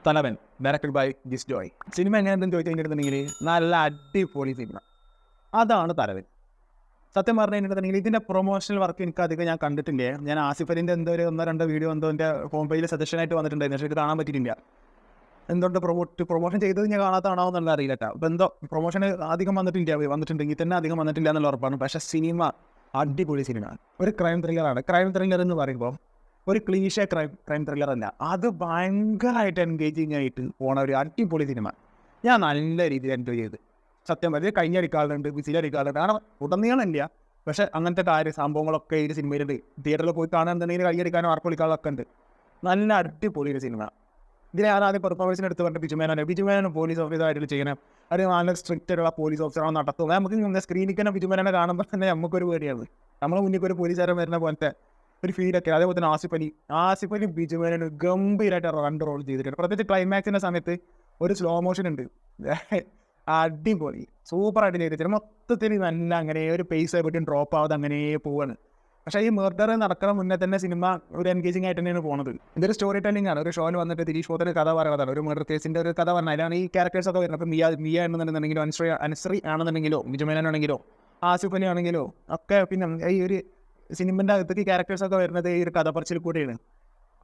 തലവൻ directed by Jis Joy. Cinema എങ്ങനെയാണെന്ന് ചോദിച്ചു കഴിഞ്ഞിട്ടുണ്ടെങ്കിൽ നല്ല അടിപൊളി സിനിമ. അതാണ് തലവൻ. സത്യം പറഞ്ഞു കഴിഞ്ഞിട്ടുണ്ടെങ്കിൽ ഇതിൻ്റെ പ്രൊമോഷണൽ വർക്ക് എനിക്ക് അധികം ഞാൻ കണ്ടിട്ടില്ലേ. ഞാൻ ആസിഫ് അലിൻ്റെ എന്തോ ഒരു 1-2 വീഡിയോ എന്തോ എൻ്റെ ഹോം പേജിൽ സജഷനായിട്ട് വന്നിട്ടുണ്ടായിരുന്നു. പക്ഷേ ഇത് കാണാൻ പറ്റിയിട്ടില്ല. എന്തുകൊണ്ട് പ്രൊമോഷൻ ചെയ്തത് ഞാൻ കാണാത്താണോ എന്നുള്ള അറിയില്ല കേട്ടോ. അപ്പോൾ എന്തോ പ്രൊമോഷൻ അധികം വന്നിട്ടുണ്ടെങ്കിൽ തന്നെ അധികം വന്നിട്ടില്ല എന്നുള്ള ഉറപ്പാണ്. പക്ഷേ സിനിമ അടിപൊളി സിനിമ. ഒരു ക്രൈം ത്രില്ലറാണ്. ക്രൈം ത്രില്ലർ എന്ന് പറയുമ്പോൾ ഒരു ക്ലീഷേ ക്രൈം ത്രില്ലർ അല്ല, അത് ഭയങ്കരമായിട്ട് എൻഗേജിങ് ആയിട്ട് പോണ ഒരു അടിപൊളി സിനിമ. ഞാൻ നല്ല രീതിയിൽ എൻജോയ് ചെയ്ത് സത്യം പറഞ്ഞാൽ കൈഞ്ഞടിക്കാറുണ്ട്, വിസിലടിക്കാറുണ്ട്. കാരണം ഉടനീളമില്ല, പക്ഷേ അങ്ങനത്തെ സംഭവങ്ങളൊക്കെ ഈ സിനിമയിലുണ്ട്. തിയേറ്ററിൽ പോയി കാണാന്നുണ്ടെങ്കിൽ കൈയടിക്കാനോ ആർപ്പൊളിക്കാനൊക്കെ ഉണ്ട്. നല്ല അടിപൊളി ഒരു സിനിമ. ഇതിനെ ആദ്യം പെർഫോമൻസിന് എടുത്ത് പറഞ്ഞിട്ട് ബിജുമേനോനെ പോലീസ് ഓഫീസറായിട്ട് ചെയ്യണം. അത് നല്ല സ്ട്രിക്റ്റ് ആയിട്ടുള്ള പോലീസ് ഓഫീസറാണ് നടത്തുക. നമുക്ക് സ്ക്രീനിൽ തന്നെ ബിജുമേനോനെ കാണുമ്പോൾ തന്നെ നമുക്കൊരു പേടിയാണ്. നമ്മളെ മുന്നിൽ ഒരു പോലീസുകാരൻ വരുന്ന പോലത്തെ ഒരു ഫീലൊക്കെ. അതേപോലെ തന്നെ ആസിഫ് അലി ബിജുമേനോന് ഗംഭീരമായിട്ട് 2 റോൾ ചെയ്തിട്ടുണ്ട്. പ്രത്യേകിച്ച് ക്ലൈമാക്സിൻ്റെ സമയത്ത് ഒരു സ്ലോ മോഷൻ ഉണ്ട്, അടിപൊളി സൂപ്പറായിട്ട് ചെയ്തിട്ടുണ്ട്. മൊത്തത്തിൽ നല്ല അങ്ങനെ ഒരു പേസ് ആയിട്ട് ഡ്രോപ്പ് ആവാതെ അങ്ങനെ പോവാണ്. പക്ഷേ ഈ മർഡർ നടക്കുന്ന മുന്നേ തന്നെ സിനിമ ഒരു എൻഗേജിങ് ആയിട്ട് തന്നെയാണ് പോകുന്നത്. ഇതൊരു സ്റ്റോറി ടെല്ലിംഗ് ആണ്. ഒരു ഷോയിൽ വന്നിട്ട് ദിലീഷ് പോത്തൻ്റെ കഥ പറയുന്നതാണ്, ഒരു മർഡർ കേസിൻ്റെ ഒരു കഥ പറഞ്ഞാൽ അതിലാണ് ഈ ക്യാരക്ടേഴ്സൊക്കെ വരുന്നത്. അപ്പോൾ മിയ എന്നുണ്ടെന്നുണ്ടെങ്കിലോ അൻശ്രീ ആണെന്നുണ്ടെങ്കിലോ ബിജുമേനോനാണെങ്കിലോ ആസിഫ് അലി ആണെങ്കിലോ ഒക്കെ പിന്നെ ഈ ഒരു സിനിമൻ്റെ അകത്തേക്ക് ക്യാരക്ടേഴ്സൊക്കെ വരുന്നത് ഈ ഒരു കഥ പറച്ചിൽ കൂടെയാണ്.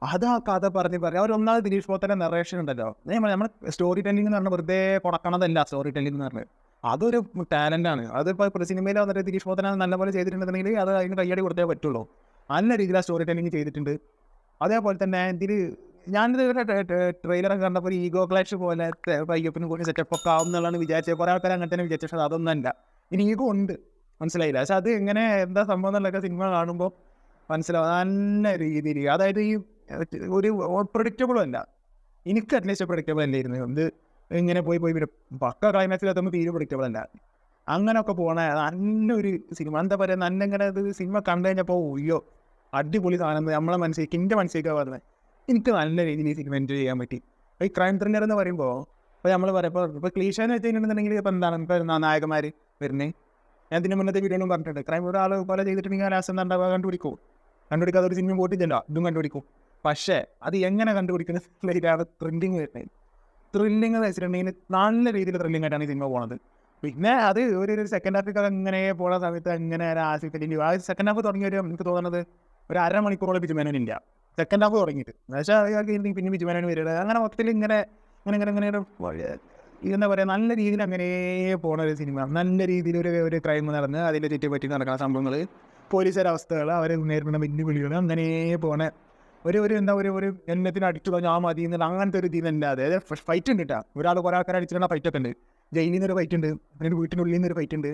അത് ആ കഥ പറഞ്ഞ് അവർ ഒന്നാമത് ദിലീഷ് പോത്തൻ്റെ നറേഷൻ ഉണ്ടല്ലോ, നമ്മൾ സ്റ്റോറി ടെല്ലിംഗ് എന്ന് പറഞ്ഞാൽ വെറുതെ കൊടുക്കണതല്ല. സ്റ്റോറി ടെല്ലിംഗ് എന്ന് പറഞ്ഞാൽ അതൊരു ടാലൻ്റാണ്. അതിപ്പോൾ സിനിമയിൽ വന്നിട്ട് ദിലീഷ് പോത്തനെ നല്ലപോലെ ചെയ്തിട്ടുണ്ടെന്നുണ്ടെങ്കിൽ അത് അതിന് കയ്യടി കൊടുത്തേ പറ്റുള്ളൂ. നല്ല രീതിയിൽ ആ സ്റ്റോറി ടെല്ലിംഗ് ചെയ്തിട്ടുണ്ട്. അതേപോലെ തന്നെ ഞാനിത് ട്രെയിലറൊക്കെ കണ്ടപ്പോൾ ഒരു ഈഗോ ക്ലാഷ് പോലെ പയ്യപ്പിനും കൂടി സെറ്റപ്പൊക്കെ ആവും എന്നുള്ളതാണ് വിചാരിച്ചത്. കുറേ ആൾക്കാർ അങ്ങനെ തന്നെ വിചാരിച്ചു. പക്ഷേ അതൊന്നല്ല, ഇനി ഈഗോ ഉണ്ട്, മനസ്സിലായില്ല. പക്ഷെ അത് എങ്ങനെ എന്താ സംഭവം എന്നുള്ളതൊക്കെ സിനിമ കാണുമ്പോൾ മനസ്സിലാവും നല്ല രീതിയിൽ. അതായത് ഈ ഒരു പ്രഡിക്റ്റബിളും അല്ല, എനിക്ക് അറ്റ്ലീസ്റ്റ് പ്രഡിക്റ്റബിൾ അല്ലായിരുന്നു. ഇത് ഇങ്ങനെ പോയി പിന്നെ പക്ക ക്ലൈമാക്സിൽ എത്തുമ്പോൾ തീരെ പ്രഡിക്റ്റബിൾ അല്ല. അങ്ങനെയൊക്കെ പോകണ നല്ലൊരു സിനിമ. എന്താ പറയുക, നല്ല ഇങ്ങനെ ഇത് സിനിമ കണ്ടു കഴിഞ്ഞപ്പോൾ അയ്യോ അടിപൊളി സാധനം നമ്മളെ മനസ്സിലേക്ക് എൻ്റെ മനസ്സിലേക്കാണ് പറഞ്ഞത്. എനിക്ക് നല്ല രീതിയിൽ ഈ സിനിമ എൻജോയ് ചെയ്യാൻ പറ്റി. ഈ ക്രൈം ത്രില്ലർ എന്ന് പറയുമ്പോൾ ഇപ്പോൾ നമ്മൾ പറയുമ്പോൾ ഇപ്പോൾ ക്ലീഷേന്ന് വെച്ച് കഴിഞ്ഞിട്ടുണ്ടെങ്കിൽ ഇപ്പോൾ എന്താണ് ഇപ്പോൾ നായകന്മാർ വരുന്നത്. ഞാൻ ഇതിന് മുന്നത്തെ വീഡിയോയിലും പറഞ്ഞിട്ടുണ്ട്, ക്രൈം ഒരാൾ പോലെ ചെയ്തിട്ടുണ്ടെങ്കിൽ ലാസ്റ്റ് എന്താ ഉണ്ടാവുക, കണ്ടുപിടിക്കാതെ ഒരു സിനിമ പോയിട്ടില്ലല്ലോ, ഇതും കണ്ടുപിടിക്കും. പക്ഷേ അത് എങ്ങനെ കണ്ടുപിടിക്കുന്നതിലാണ് ത്രില്ലിങ് വരുന്നത്. ത്രില്ലിങ് എന്ന് വെച്ചിട്ടുണ്ടെങ്കിൽ നല്ല രീതിയിൽ ത്രില്ലിംഗ് ആയിട്ടാണ് ഈ സിനിമ പോകുന്നത്. പിന്നെ അത് ഒരു സെക്കൻഡ് ഹാഫിൽ അങ്ങനെ പോകുന്ന സമയത്ത് അങ്ങനെ ആസിഫ് അലി ആ സെക്കൻഡ് ഹാഫ് തുടങ്ങിയൊരു എനിക്ക് തോന്നുന്നത് ഒരു അരമണിക്കൂറോളം ബിജുമേനോനില്ല സെക്കൻഡ് ഹാഫ് തുടങ്ങിയിട്ട്. എന്നുവെച്ചാൽ പിന്നെ ബിജുമേനോന് വരിക അങ്ങനെ മൊത്തത്തിൽ ഇങ്ങനെ എന്താ പറയുക, നല്ല രീതിയിൽ അങ്ങനെ പോണ ഒരു സിനിമ. നല്ല രീതിയിൽ ഒരു ക്രൈം നടന്ന് അതിൻ്റെ ചുറ്റിപ്പറ്റി നടക്കുന്ന സംഭവങ്ങൾ, പോലീസുകാരുടെ അവസ്ഥകൾ, അവർ നേരിടുന്ന വെല്ലുവിളികൾ, അങ്ങനെ പോണ ഒരു എന്താ ഒരു എണ്ണത്തിന് അടിച്ചു ഞാൻ മതി എന്നുള്ള അങ്ങനത്തെ ഒരു ഇതിനല്ല. അതായത് ഫൈറ്റ് ഉണ്ട് കേട്ടോ. കുറേ ആൾക്കാരെ അടിച്ചിട്ടുള്ള ഫൈറ്റൊക്കെ ഉണ്ട്. ജയിലിൽ നിന്നൊരു ഫൈറ്റ് ഉണ്ട്, പിന്നെ വീട്ടിനുള്ളിൽ നിന്നൊരു ഫൈറ്റ് ഉണ്ട്.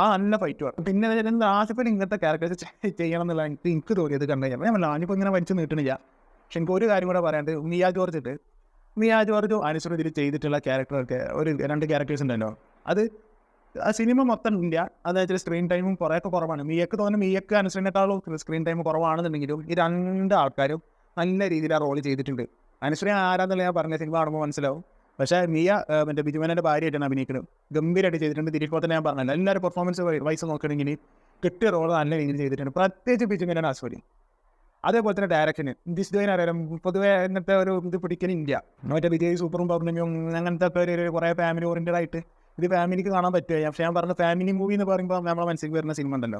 ആ നല്ല ഫൈറ്റ് വേണം. പിന്നെ ആസിഫ് അലി ഇങ്ങനത്തെ ക്യാരക്ടേഴ്സ് ചെയ്യണം എന്നുള്ള എനിക്ക് തോന്നിയത് കണ്ടു കഴിഞ്ഞാൽ ഞാൻ ഞാനിപ്പോൾ ഇങ്ങനെ വലിച്ചു നീട്ടണില്ല. പക്ഷെ എനിക്ക് ഒരു കാര്യം കൂടെ പറയാണ്ട്, മിയ ജോർജ് അനുസരിച്ച് ഇതിൽ ചെയ്തിട്ടുള്ള ക്യാരക്ടറൊക്കെ ഒരു 2 ക്യാരക്ടേഴ്സ് ഉണ്ടല്ലോ, അത് ആ സിനിമ മൊത്തം ഇല്ല. അതായത് സ്ക്രീൻ ടൈമും കുറേയൊക്കെ കുറവാണ്. മിയക്ക് അനുസരിനേക്കാളും സ്ക്രീൻ ടൈം കുറവാണെന്നുണ്ടെങ്കിലും ഈ 2 ആൾക്കാരും നല്ല രീതിയിൽ ആ റോള് ചെയ്തിട്ടുണ്ട്. അനുസരിച്ച് ആരാന്നുള്ള ഞാൻ പറഞ്ഞ സിനിമ കാണുമ്പോൾ മനസ്സിലാവും. പക്ഷേ മിയ മറ്റേ ബിജുമേനോൻ്റെ ഭാര്യയായിട്ടാണ് അഭിനയിക്കുന്നത്. ഗംഭീരമായിട്ട് ചെയ്തിട്ടുണ്ട്. ദിലീഷ് പോത്തനെ ഞാൻ പറഞ്ഞല്ലോ, എല്ലാവരും പെർഫോമൻസ് വൈസ് നോക്കുകയാണെങ്കിൽ കിട്ടിയ റോള് നല്ല രീതിയിൽ ചെയ്തിട്ടുണ്ട്. പ്രത്യേകിച്ച് ബിജുമേനോൻ ആസ്വദിക്കും. അതേപോലെ തന്നെ ഡയറക്ഷന് ജിസ് ജോയിനെ അറിയാം. പൊതുവെ ഇങ്ങനത്തെ ഒരു ഇത് പിടിക്കലില്ല. മറ്റേ വിജയ് സൂപ്പറും പൗർണമിയും അങ്ങനത്തെ ഒക്കെ ഒരു കുറേ ഫാമിലി ഓറിയൻറ്റഡ് ആയിട്ട് ഇത് ഫാമിലിക്ക് കാണാൻ പറ്റുക. പക്ഷേ ഞാൻ പറഞ്ഞ ഫാമിലി മൂവി എന്ന് പറയുമ്പോൾ നമ്മളെ മനസ്സിലേക്ക് വരുന്ന സിനിമ ഉണ്ടല്ലോ,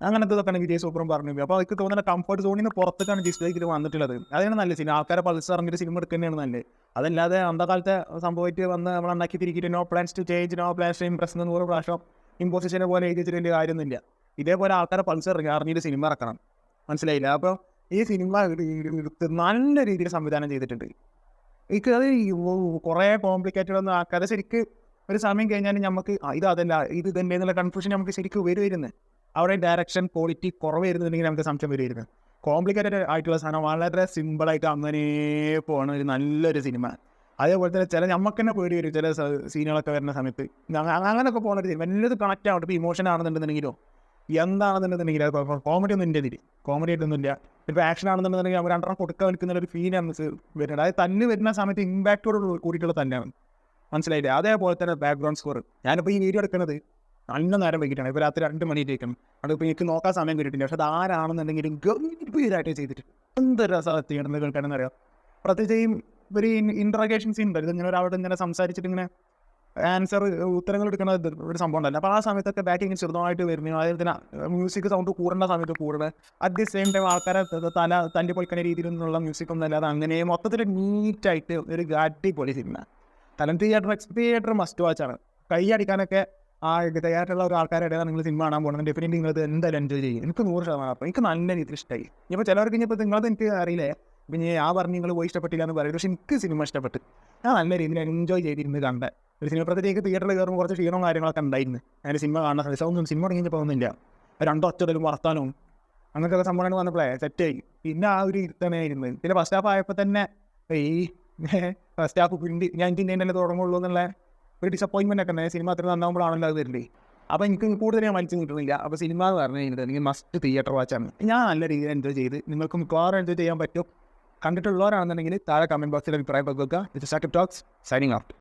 അങ്ങനത്തെ ഇതൊക്കെയാണ് വിജയ് സൂപ്പറും പൗർണമിയും. അപ്പോൾ എനിക്ക് തോന്നുന്ന കംഫർട്ട് സോണിൽ നിന്ന് പുറത്തേക്കാണ് ജിസ് ജോയ്ക്ക് ഇത് വന്നിട്ടുള്ളത്. അതാണ് നല്ല സിനിമ. ആൾക്കാരെ പൾസ് ഇറങ്ങിയിട്ട് സിനിമ എടുക്കുന്നതാണ് നല്ലത്. അതല്ലാതെ അന്തകാലത്തെ സംഭവമായിട്ട് വന്ന് നമ്മൾ ഉണ്ടാക്കി തിരിക്കിയിട്ട് no plans to change, no plans to impress എന്ന് 100 പ്രാവശ്യം ഇമ്പോസിഷനെ പോലെ എഴുതി വെച്ചിട്ട് വലിയ കാര്യമൊന്നുമില്ല. ഇതേപോലെ ആൾക്കാരെ പൾസ് അറിഞ്ഞിട്ട് സിനിമ ഇറക്കണം, മനസ്സിലായില്ല. അപ്പോൾ ഈ സിനിമ എടുത്ത് നല്ല രീതിയിൽ സംവിധാനം ചെയ്തിട്ടുണ്ട്. അത് കുറേ കോംപ്ലിക്കേറ്റഡ് ഒന്നും ആക്കാതെ ശരിക്ക് ഒരു സമയം കഴിഞ്ഞാൽ നമുക്ക് അതല്ല ഇത് തന്നെ എന്നുള്ള കൺഫ്യൂഷൻ നമുക്ക് ശരിക്കും വരുമായിരുന്നു. അവിടെ ഡയറക്ഷൻ ക്വാളിറ്റി കുറവ് വരുന്നുണ്ടെങ്കിൽ നമുക്ക് സംശയം വരുമായിരുന്നു. കോംപ്ലിക്കേറ്റഡ് ആയിട്ടുള്ള സാധനം വളരെ സിമ്പിളായിട്ട് അങ്ങനെ പോകണ ഒരു നല്ലൊരു സിനിമ. അതേപോലെ തന്നെ നമുക്ക് തന്നെ പേടി വരും ചില സീനുകളൊക്കെ വരുന്ന സമയത്ത്. അങ്ങനെയൊക്കെ പോകുന്ന ഒരു സിനിമ വല്ലത് കണക്റ്റ് ആവട്ടെ. ഇപ്പോൾ ഇമോഷൻ ആണെന്നുണ്ടെന്നുണ്ടെങ്കിലോ എന്താണെന്നുണ്ടെന്നുണ്ടെങ്കിൽ കോമഡി ഒന്നും എൻ്റെ കോമഡി ആയിട്ടൊന്നുമില്ല. ഇപ്പോൾ ആക്ഷൻ ആണെന്നുണ്ടെന്നുണ്ടെങ്കിൽ അവർ 2 കൊടുക്കാൻ നിൽക്കുന്ന ഒരു ഫീൽ നമുക്ക് വരുന്നുണ്ട്. അതായത് തന്നെ വരുന്ന സമയത്ത് ഇമ്പാക്റ്റോട് കൂടിയിട്ടുള്ള തന്നെയാണ്, മനസ്സിലായില്ലേ. അതേപോലെ തന്നെ ബാക്ക്ഗ്രൗണ്ട് സ്കോർ. ഞാനിപ്പോൾ ഈ വീഡിയോ എടുക്കുന്നത് നല്ല നേരം വൈകിട്ടാണ്. ഇപ്പോൾ രാത്രി 2 മണിയിലേക്കാണ്. അതിപ്പോൾ എനിക്ക് നോക്കാൻ സമയം കിട്ടിയിട്ടില്ല. പക്ഷെ അത് ആരാണെന്നുണ്ടെങ്കിലും ഗംഭീരമായിട്ട് ചെയ്തിട്ട് എന്തൊരു രസം ചെയ്യണമെന്ന് കേൾക്കണമെന്നറിയാം. പ്രത്യേകിച്ച് ഈ ഒരു ഇൻട്രോഗേഷൻ സീൻ ഉണ്ടായിരുന്നു, ഇങ്ങനെ ഒരാളോട് ഇങ്ങനെ സംസാരിച്ചിട്ട് ഇങ്ങനെ ഉത്തരങ്ങൾ എടുക്കുന്ന ഒരു സംഭവം ഉണ്ടല്ലോ. അപ്പോൾ ആ സമയത്തൊക്കെ ബാക്കിങ് ചെറുതായിട്ട് വരുന്നു, അതായത് തന്നെ മ്യൂസിക് സൗണ്ട് കൂടേണ്ട സമയത്ത് കൂടുന്നത്, അറ്റ് ദി സെയിം ടൈം ആൾക്കാരെ തല്ലി പൊളിക്കുന്ന രീതിയിൽ നിന്നുള്ള മ്യൂസിക് ഒന്നും അല്ലാതെ അങ്ങനെ മൊത്തത്തിൽ നീറ്റായിട്ട് ഒരു അടിപൊളി സിനിമ. തലം തിയേറ്റർ മസ്റ്റ് വാച്ചാണ്. കൈ അടിക്കാനൊക്കെ തയ്യാറുള്ള ഒരു ആൾക്കാരുടെ നിങ്ങൾ സിനിമ കാണാൻ പോകുന്നത് ഡെഫിനറ്റ്ലി നിങ്ങൾ എന്തായാലും എൻജോയ് ചെയ്യും. എനിക്ക് 100%. അപ്പോൾ എനിക്ക് നല്ല രീതിയിൽ ഇഷ്ടമായി. ഇപ്പോൾ ചിലവർക്ക് ഇനിയിപ്പോൾ നിങ്ങളത് എനിക്ക് അറിയില്ലേ, പിന്നെ ആ പറഞ്ഞ് നിങ്ങൾ പോയി ഇഷ്ടപ്പെട്ടില്ല എന്ന് പറയും, പക്ഷേ എനിക്ക് സിനിമ ഇഷ്ടപ്പെട്ട് ഞാൻ നല്ല രീതിയിൽ എൻജോയ് ചെയ്തിരുന്ന് കണ്ട ഒരു സിനിമ. പ്രത്യേകിച്ച് തിയേറ്ററിൽ കയറുമ്പോൾ കുറച്ച് ക്ഷീണവും കാര്യങ്ങളൊക്കെ ഉണ്ടായിരുന്നു. ഞാൻ സിനിമ കാണുന്ന ദിവസമൊന്നും സിനിമ തുടങ്ങിയപ്പോൾ ഒന്നുമില്ല, രണ്ടൊച്ചടലും വർത്താനവും അങ്ങനത്തെ സംഭവങ്ങൾ വന്നപ്പോഴേ സെറ്റായി. പിന്നെ ആ ഒരു ഇരുത്തനായിരുന്നു. പിന്നെ ഫസ്റ്റ് ഹാഫ് ആയപ്പോൾ തന്നെ ഈ ഫസ്റ്റ് ഹാഫ് ഞാൻ ഇതിൻ്റെ തന്നെ തുടങ്ങുള്ളൂ എന്നുള്ള ഒരു ഡിസപ്പോയിൻമെൻ്റ് ഒക്കെ ഉണ്ടായി. സിനിമ അത്ര നന്നാകുമ്പോഴാണല്ലോ അത് വരില്ലേ. അപ്പോൾ എനിക്ക് കൂടുതൽ ഞാൻ മനസ്സിൽ കിട്ടുന്നില്ല. അപ്പോൾ സിനിമ എന്ന് പറഞ്ഞു കഴിഞ്ഞാൽ എനിക്ക് മസ്റ്റ് തിയേറ്റർ വാച്ചാണ്. ഞാൻ നല്ല രീതിയിൽ എൻജോയ് ചെയ്ത്, നിങ്ങൾക്ക് മിക്കവാറും എൻജോയ് ചെയ്യാൻ പറ്റും. കണ്ടിട്ടുള്ളവരാണെന്നുണ്ടെങ്കിൽ താഴെ കമൻറ്റ് ബോക്സിൽ അഭിപ്രായം പങ്കുവെക്കുക. ഇത് സാക്കിബ് ടോക്സ് സൈനിങ് ഔട്ട്.